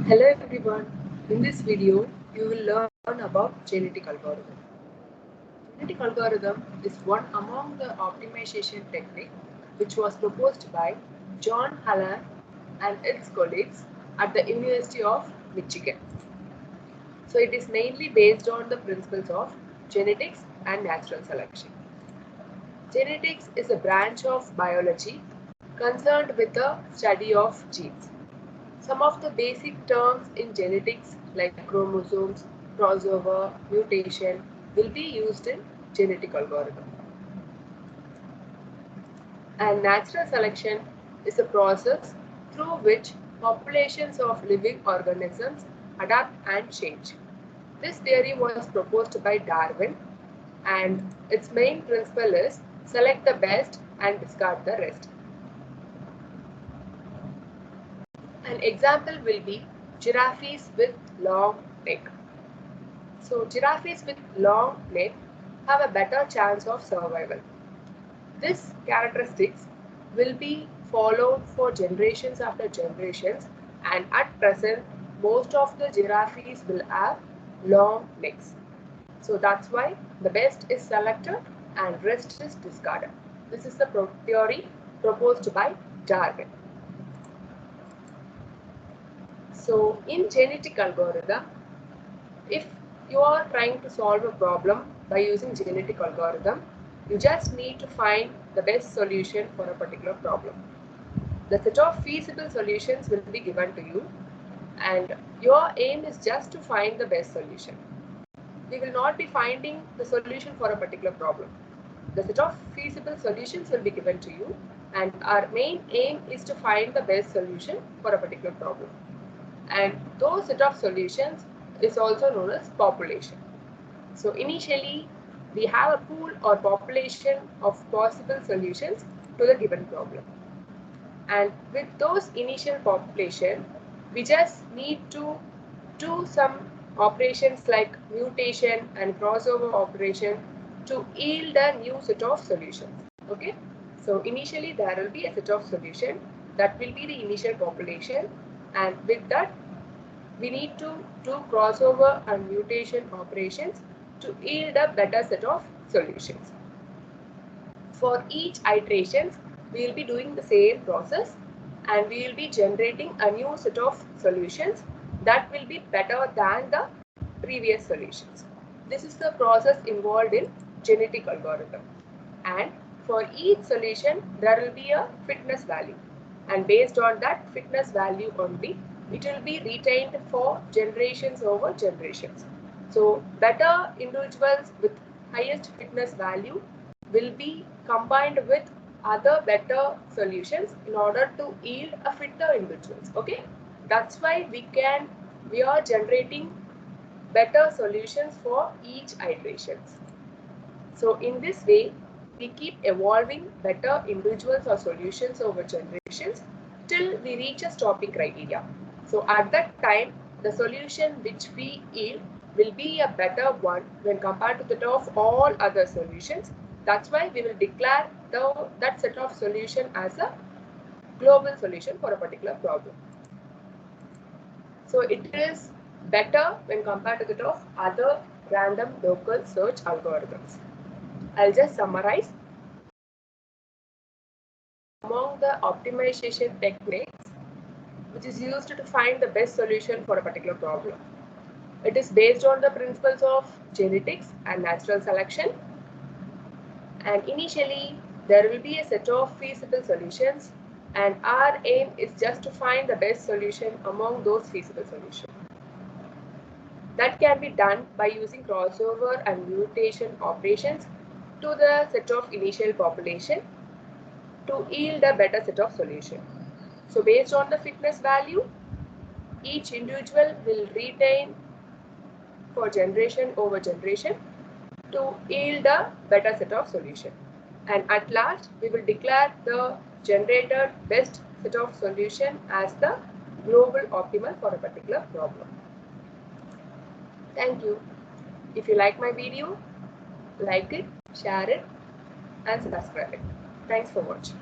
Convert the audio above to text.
Hello everyone. In this video, you will learn about genetic algorithm. Genetic algorithm is one among the optimization technique which was proposed by John Hallan and its colleagues at the University of Michigan. So it is mainly based on the principles of genetics and natural selection. Genetics is a branch of biology concerned with the study of genes. Some of the basic terms in genetics like chromosomes, crossover, mutation will be used in genetic algorithm. And natural selection is a process through which populations of living organisms adapt and change. This theory was proposed by Darwin and its main principle is select the best and discard the rest. An example will be giraffes with long neck. So giraffes with long neck have a better chance of survival. This characteristics will be followed for generations after generations, and at present most of the giraffes will have long necks. So that's why the best is selected and rest is discarded. This is the theory proposed by Darwin. So in genetic algorithm, if you are trying to solve a problem by using genetic algorithm, you just need to find the best solution for a particular problem. The set of feasible solutions will be given to you, and your aim is just to find the best solution. We will not be finding the solution for a particular problem. The set of feasible solutions will be given to you, and our main aim is to find the best solution for a particular problem. And those set of solutions is also known as population. So initially, we have a pool or population of possible solutions to the given problem. And with those initial population, we just need to do some operations like mutation and crossover operation to yield a new set of solutions. Okay. So initially there will be a set of solution that will be the initial population, and with that we need to do crossover and mutation operations to yield a better set of solutions. For each iteration, we will be doing the same process and we will be generating a new set of solutions that will be better than the previous solutions. This is the process involved in genetic algorithm. And for each solution, there will be a fitness value. And based on that fitness value only, it will be retained for generations over generations. So better individuals with highest fitness value will be combined with other better solutions in order to yield a fitter individuals. Okay, that's why we are generating better solutions for each iterations. So in this way, we keep evolving better individuals or solutions over generations till we reach a stopping criteria. So at that time, the solution which we yield will be a better one when compared to that of all other solutions. That's why we will declare that set of solution as a global solution for a particular problem. So it is better when compared to that of other random local search algorithms. I'll just summarize. Among the optimization techniques which is used to find the best solution for a particular problem. It is based on the principles of genetics and natural selection. And initially, there will be a set of feasible solutions, and our aim is just to find the best solution among those feasible solutions. That can be done by using crossover and mutation operations to the set of initial population to yield a better set of solution. So based on the fitness value, each individual will retain for generation over generation to yield a better set of solution. And at last, we will declare the generated best set of solution as the global optimal for a particular problem. Thank you. If you like my video, like it, share it, and subscribe it. Thanks for watching.